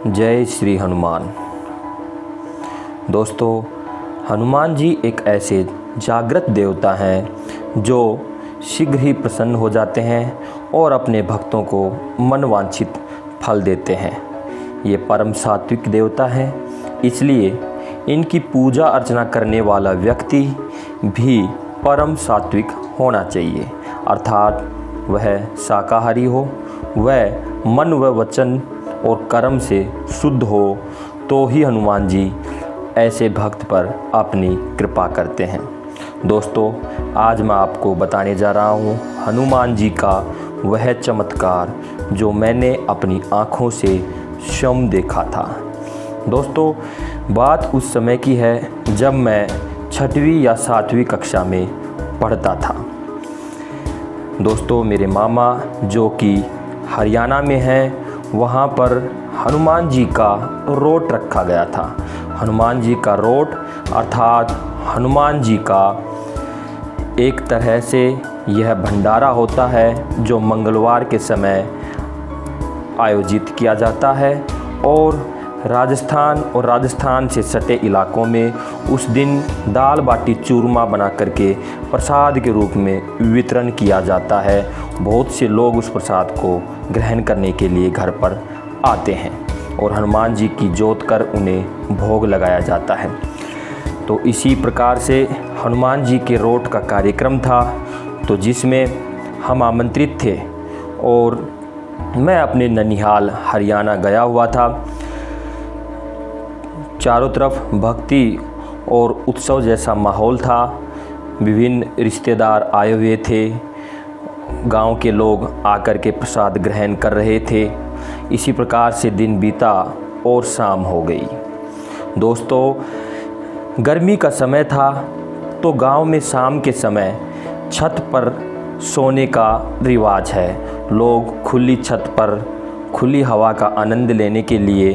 जय श्री हनुमान। दोस्तों, हनुमान जी एक ऐसे जागृत देवता हैं जो शीघ्र ही प्रसन्न हो जाते हैं और अपने भक्तों को मनवांछित फल देते हैं। ये परम सात्विक देवता हैं, इसलिए इनकी पूजा अर्चना करने वाला व्यक्ति भी परम सात्विक होना चाहिए, अर्थात वह शाकाहारी हो, वह मन व वचन और कर्म से शुद्ध हो, तो ही हनुमान जी ऐसे भक्त पर अपनी कृपा करते हैं। दोस्तों, आज मैं आपको बताने जा रहा हूँ हनुमान जी का वह चमत्कार जो मैंने अपनी आँखों से स्वयं देखा था। दोस्तों, बात उस समय की है जब मैं 6वीं या 7वीं कक्षा में पढ़ता था। दोस्तों, मेरे मामा जो कि हरियाणा में हैं, वहाँ पर हनुमान जी का रोट रखा गया था। हनुमान जी का रोट अर्थात हनुमान जी का एक तरह से यह भंडारा होता है जो मंगलवार के समय आयोजित किया जाता है और राजस्थान से सटे इलाकों में उस दिन दाल बाटी चूरमा बना करके प्रसाद के रूप में वितरण किया जाता है। बहुत से लोग उस प्रसाद को ग्रहण करने के लिए घर पर आते हैं और हनुमान जी की जोत कर उन्हें भोग लगाया जाता है। तो इसी प्रकार से हनुमान जी के रोट का कार्यक्रम था, तो जिसमें हम आमंत्रित थे और मैं अपने ननिहाल हरियाणा गया हुआ था। चारों तरफ भक्ति और उत्सव जैसा माहौल था। विभिन्न रिश्तेदार आए हुए थे, गांव के लोग आकर के प्रसाद ग्रहण कर रहे थे। इसी प्रकार से दिन बीता और शाम हो गई। दोस्तों, गर्मी का समय था, तो गांव में शाम के समय छत पर सोने का रिवाज है। लोग खुली छत पर खुली हवा का आनंद लेने के लिए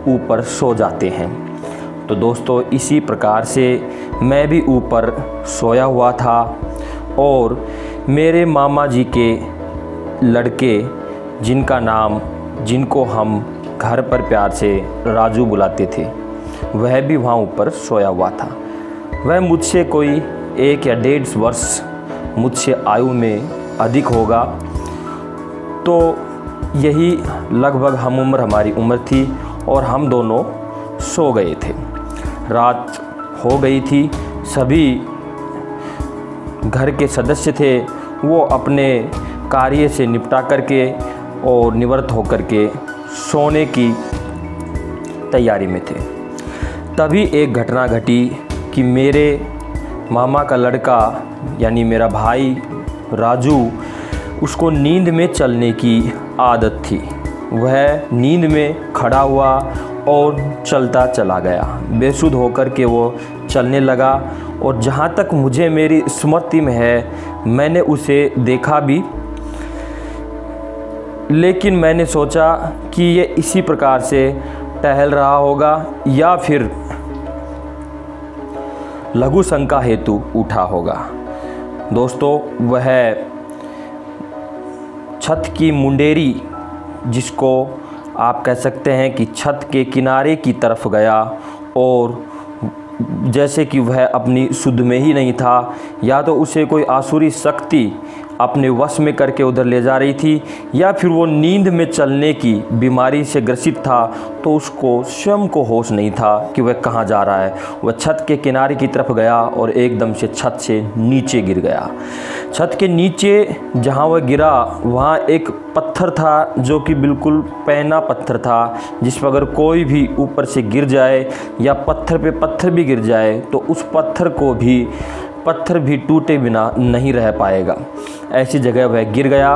ऊपर सो जाते हैं। तो दोस्तों, इसी प्रकार से मैं भी ऊपर सोया हुआ था और मेरे मामा जी के लड़के जिनको हम घर पर प्यार से राजू बुलाते थे, वह भी वहाँ ऊपर सोया हुआ था। वह मुझसे कोई 1 या 1.5 वर्ष मुझसे आयु में अधिक होगा, तो यही लगभग हमारी उम्र थी और हम दोनों सो गए थे। रात हो गई थी, सभी घर के सदस्य थे वो अपने कार्य से निपटा करके और निवृत्त होकर के सोने की तैयारी में थे। तभी एक घटना घटी कि मेरे मामा का लड़का यानी मेरा भाई राजू, उसको नींद में चलने की आदत थी। वह नींद में खड़ा हुआ और चलता चला गया। बेसुध होकर के वो चलने लगा और जहाँ तक मुझे मेरी स्मृति में है, मैंने उसे देखा भी, लेकिन मैंने सोचा कि ये इसी प्रकार से टहल रहा होगा या फिर लघु शंका हेतु उठा होगा। दोस्तों, वह छत की मुंडेरी, जिसको आप कह सकते हैं कि छत के किनारे की तरफ गया और जैसे कि वह अपनी सुध में ही नहीं था, या तो उसे कोई आसुरी शक्ति अपने वश में करके उधर ले जा रही थी, या फिर वो नींद में चलने की बीमारी से ग्रसित था, तो उसको स्वयं को होश नहीं था कि वह कहाँ जा रहा है। वह छत के किनारे की तरफ गया और एकदम से छत से नीचे गिर गया। छत के नीचे जहाँ वह गिरा, वहाँ एक पत्थर था जो कि बिल्कुल पैना पत्थर था, जिस पर अगर कोई भी ऊपर से गिर जाए या पत्थर पे पत्थर भी गिर जाए तो उस पत्थर भी टूटे बिना नहीं रह पाएगा। ऐसी जगह वह गिर गया।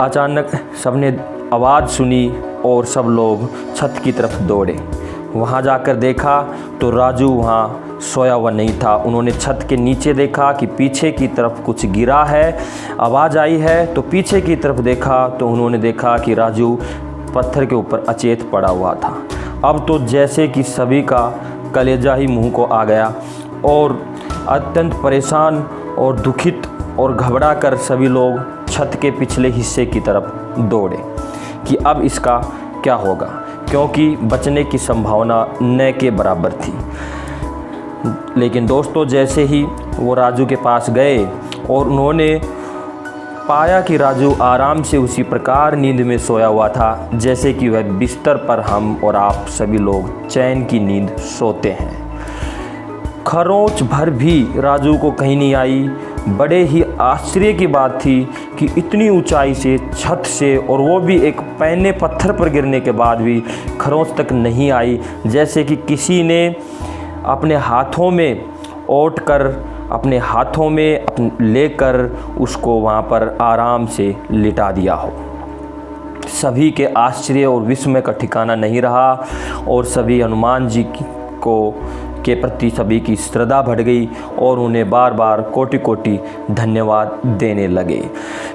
अचानक सबने आवाज़ सुनी और सब लोग छत की तरफ दौड़े। वहाँ जाकर देखा तो राजू वहाँ सोया हुआ नहीं था। उन्होंने छत के नीचे देखा कि पीछे की तरफ कुछ गिरा है, आवाज़ आई है, तो पीछे की तरफ देखा तो उन्होंने देखा कि राजू पत्थर के ऊपर अचेत पड़ा हुआ था। अब तो जैसे कि सभी का कलेजा ही मुँह को आ गया और अत्यंत परेशान और दुखित और घबरा कर सभी लोग छत के पिछले हिस्से की तरफ दौड़े कि अब इसका क्या होगा, क्योंकि बचने की संभावना न के बराबर थी। लेकिन दोस्तों जैसे ही वो राजू के पास गए और उन्होंने पाया कि राजू आराम से उसी प्रकार नींद में सोया हुआ था जैसे कि वह बिस्तर पर हम और आप सभी लोग चैन की नींद सोते हैं। खरोंच भर भी राजू को कहीं नहीं आई। बड़े ही आश्चर्य की बात थी कि इतनी ऊंचाई से, छत से, और वो भी एक पैने पत्थर पर गिरने के बाद भी खरोंच तक नहीं आई, जैसे कि किसी ने अपने हाथों में ओट कर, अपने हाथों में लेकर उसको वहाँ पर आराम से लिटा दिया हो। सभी के आश्चर्य और विस्मय का ठिकाना नहीं रहा और सभी हनुमान जी के प्रति सभी की श्रद्धा बढ़ गई और उन्हें बार बार कोटि कोटि धन्यवाद देने लगे,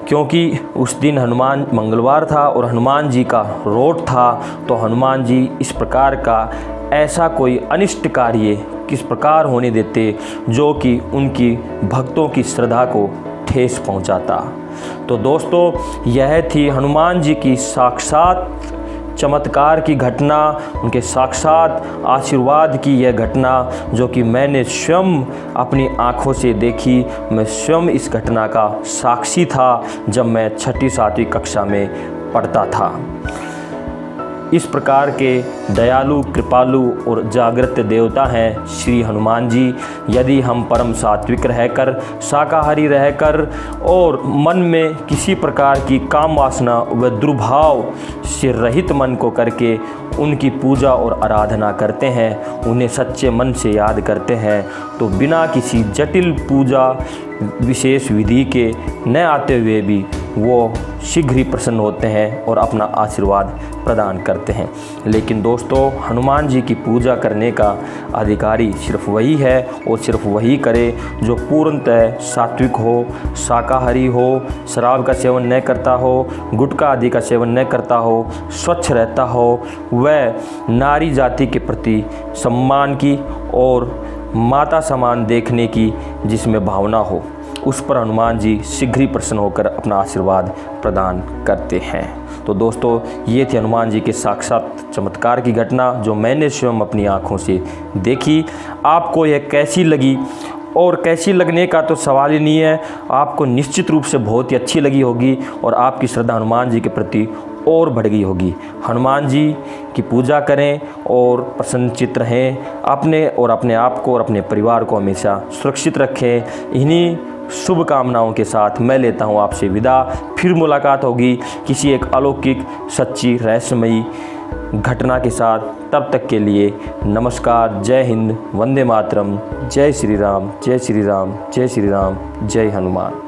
क्योंकि उस दिन हनुमान मंगलवार था और हनुमान जी का रोट था। तो हनुमान जी इस प्रकार का ऐसा कोई अनिष्ट कार्य किस प्रकार होने देते जो कि उनकी भक्तों की श्रद्धा को ठेस पहुंचाता। तो दोस्तों यह थी हनुमान जी की साक्षात चमत्कार की घटना, उनके साक्षात आशीर्वाद की यह घटना जो कि मैंने स्वयं अपनी आँखों से देखी। मैं स्वयं इस घटना का साक्षी था जब मैं 6ठी-7वीं कक्षा में पढ़ता था। इस प्रकार के दयालु, कृपालु और जागृत देवता हैं श्री हनुमान जी। यदि हम परम सात्विक रहकर, शाकाहारी रहकर और मन में किसी प्रकार की काम वासना व दुर्भाव से रहित मन को करके उनकी पूजा और आराधना करते हैं, उन्हें सच्चे मन से याद करते हैं, तो बिना किसी जटिल पूजा विशेष विधि के न आते हुए भी वो शीघ्र ही प्रसन्न होते हैं और अपना आशीर्वाद प्रदान करते हैं। लेकिन दोस्तों हनुमान जी की पूजा करने का अधिकारी सिर्फ वही है और सिर्फ वही करे जो पूर्णतः सात्विक हो, शाकाहारी हो, शराब का सेवन न करता हो, गुटखा आदि का सेवन न करता हो, स्वच्छ रहता हो, वह नारी जाति के प्रति सम्मान की और माता समान देखने की जिसमें भावना हो, उस पर हनुमान जी शीघ्र ही प्रसन्न होकर अपना आशीर्वाद प्रदान करते हैं। तो दोस्तों ये थी हनुमान जी के साक्षात चमत्कार की घटना जो मैंने स्वयं अपनी आँखों से देखी। आपको यह कैसी लगी? और कैसी लगने का तो सवाल ही नहीं है, आपको निश्चित रूप से बहुत ही अच्छी लगी होगी और आपकी श्रद्धा हनुमान जी के प्रति और बढ़ गई होगी। हनुमान जी की पूजा करें और प्रसन्नचित्त रहें, अपने और अपने आप को और अपने परिवार को हमेशा सुरक्षित रखें। इन्हीं शुभकामनाओं के साथ मैं लेता हूँ आपसे विदा। फिर मुलाकात होगी किसी एक अलौकिक, सच्ची, रहस्यमयी घटना के साथ। तब तक के लिए नमस्कार, जय हिंद, वंदे मातरम, जय श्री राम, जय श्री राम, जय श्री राम, जय हनुमान।